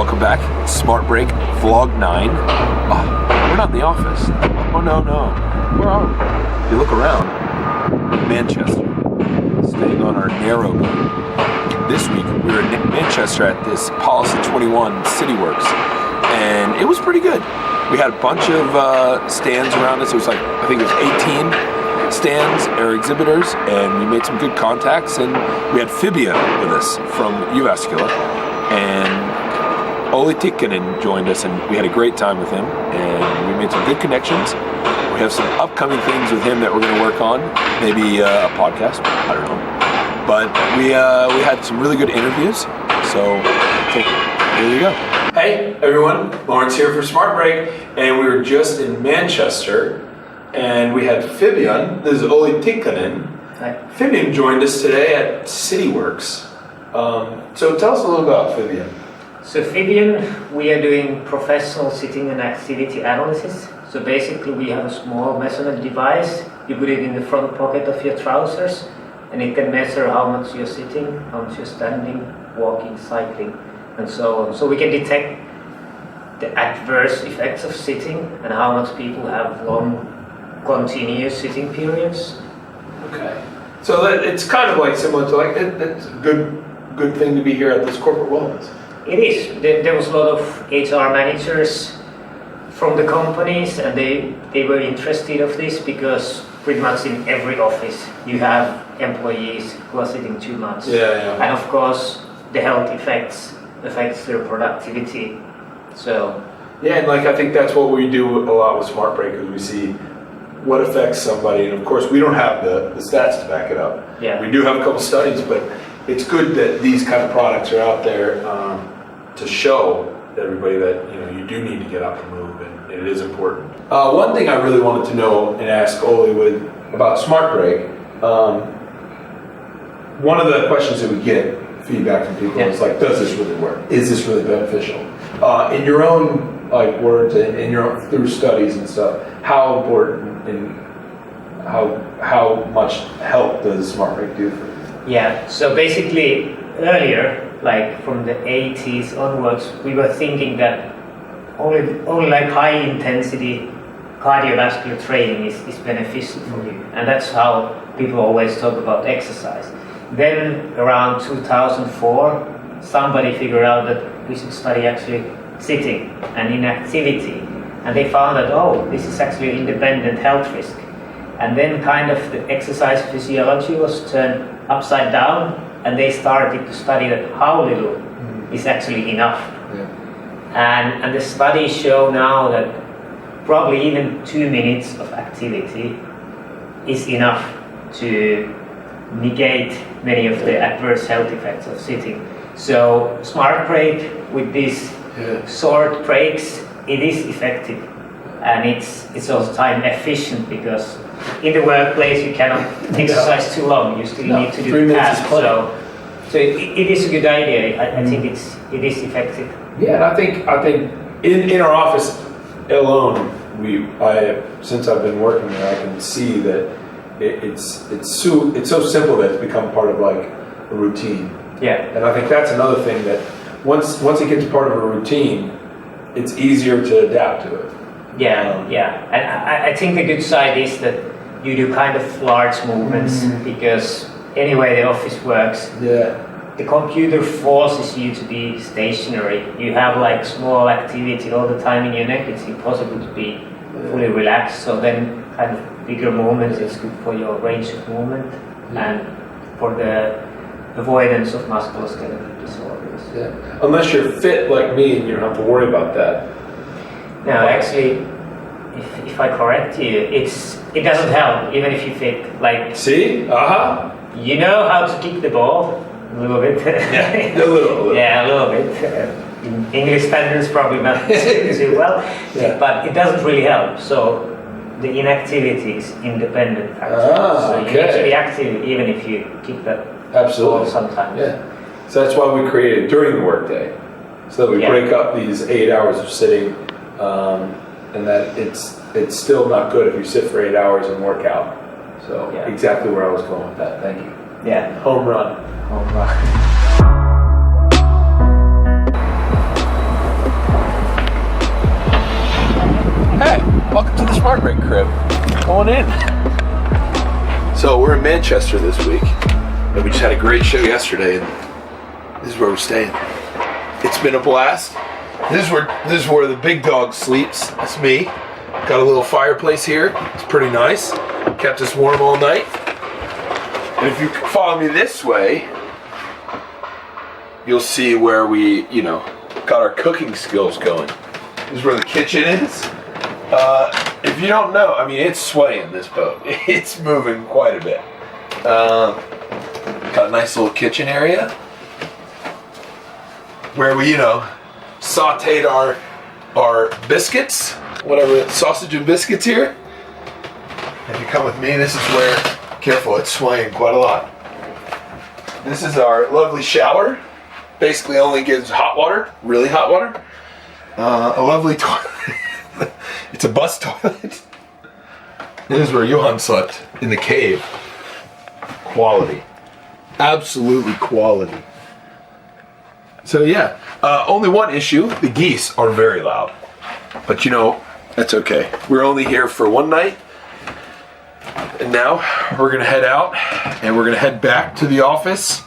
welcome back. Smart Break, Vlog 9. Oh, we're not in the office. Oh, no. Where are we? If you look around, Manchester, staying on our narrow boat. This week, we were in Manchester at this Policy 21 CityWorks, and it was pretty good. We had a bunch of stands around us. It was like, I think it was 18 stands or exhibitors, and we made some good contacts, and we had Fibion with us from Uvascular, and Olli Tikkanen joined us, and we had a great time with him, and we made some good connections. We have some upcoming things with him that we're going to work on, maybe a podcast, I don't know. But we had some really good interviews, so here you go. Hey everyone, Lawrence here for Smart Break, and we were just in Manchester, and we had Fibion. This is Olli Tikkanen. Hi. Fibion joined us today at CityWorks. So tell us a little about Fibion. So Fibion, we are doing professional sitting and activity analysis. So basically we have a small measurement device. You put it in the front pocket of your trousers, and it can measure how much you're sitting, how much you're standing, walking, cycling, and so on. So we can detect the adverse effects of sitting and how much people have long, continuous sitting periods. Okay. So it's kind of like similar to it's a good thing to be here at this corporate wellness. It is. There was a lot of HR managers from the companies, and they were interested of this because pretty much in every office you have employees who are sitting too much. Yeah. And of course the health affects their productivity. So yeah, and I think that's what we do a lot with Smart Break, is we see what affects somebody, and of course we don't have the stats to back it up. Yeah. We do have a couple studies, but it's good that these kind of products are out there to show everybody that you do need to get up and move, and it is important. One thing I really wanted to know and ask Olli about Smart Break, one of the questions that we get feedback from people is like, does this really work? Is this really beneficial? In your own words and through studies and stuff, how important and how much help does Smart Break do for you? yeah, so basically earlier, from the 80s onwards, we were thinking that only high intensity cardiovascular training is beneficial for you, and that's how people always talk about exercise. Then around 2004, somebody figured out that we should study actually sitting and inactivity, and they found that this is actually an independent health risk. And then kind of the exercise physiology was turned upside down, and they started to study that how little is actually enough. Yeah. And the studies show now that probably even 2 minutes of activity is enough to negate many of the adverse health effects of sitting. So Smart Break with these short breaks, it is effective, and it's also time efficient, because in the workplace you cannot exercise too long. You still need to do tasks. So it is a good idea. I think it is effective. Yeah, and I think in our office alone, since I've been working there, I can see that it's so simple that it's become part of a routine. Yeah. And I think that's another thing, that once it gets part of a routine, it's easier to adapt to it. Yeah. And I think the good side is that you do kind of large movements, because anyway the office works. Yeah. The computer forces you to be stationary. You have small activity all the time in your neck. It's impossible to be fully relaxed. So then kind of bigger movements is good for your range of movement and for the avoidance of musculoskeletal disorders. Yeah. Unless you're fit like me and you don't have to worry about that. Now actually, if I correct you, it doesn't help even if you fit. See? You know how to kick the ball a little bit. Yeah, a little. Yeah, a little bit. In English standards, probably not too well, but it doesn't really help. So the inactivity is independent factor. So you need to be active even if you kick that ball sometimes. Yeah. So that's why we created during the workday, so that we break up these 8 hours of sitting, and that it's still not good if you sit for 8 hours and work out. So exactly where I was going with that. Thank you. Yeah. Home run. crib. Come on in. So we're in Manchester this week, and we just had a great show yesterday, and this is where we're staying. It's been a blast. This is where the big dog sleeps. That's me. Got a little fireplace here. It's pretty nice. Kept us warm all night. And if you follow me this way, you'll see where we, got our cooking skills going. This is where the kitchen is. If you don't know, it's swaying, this boat. It's moving quite a bit. Got a nice little kitchen area where we, sauteed our biscuits, whatever, sausage and biscuits here. If you come with me, this is where, careful, it's swaying quite a lot. This is our lovely shower. Basically only gives hot water, really hot water. A lovely toilet. It's a bus toilet. This is where Johan slept, in the cave. Quality. Absolutely quality. So yeah, only one issue, the geese are very loud. But that's okay. We're only here for one night. And now we're gonna head out and we're gonna head back to the office.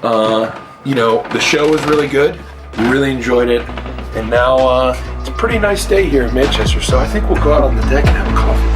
The show was really good. We really enjoyed it. And now it's a pretty nice day here in Manchester, so I think we'll go out on the deck and have a coffee.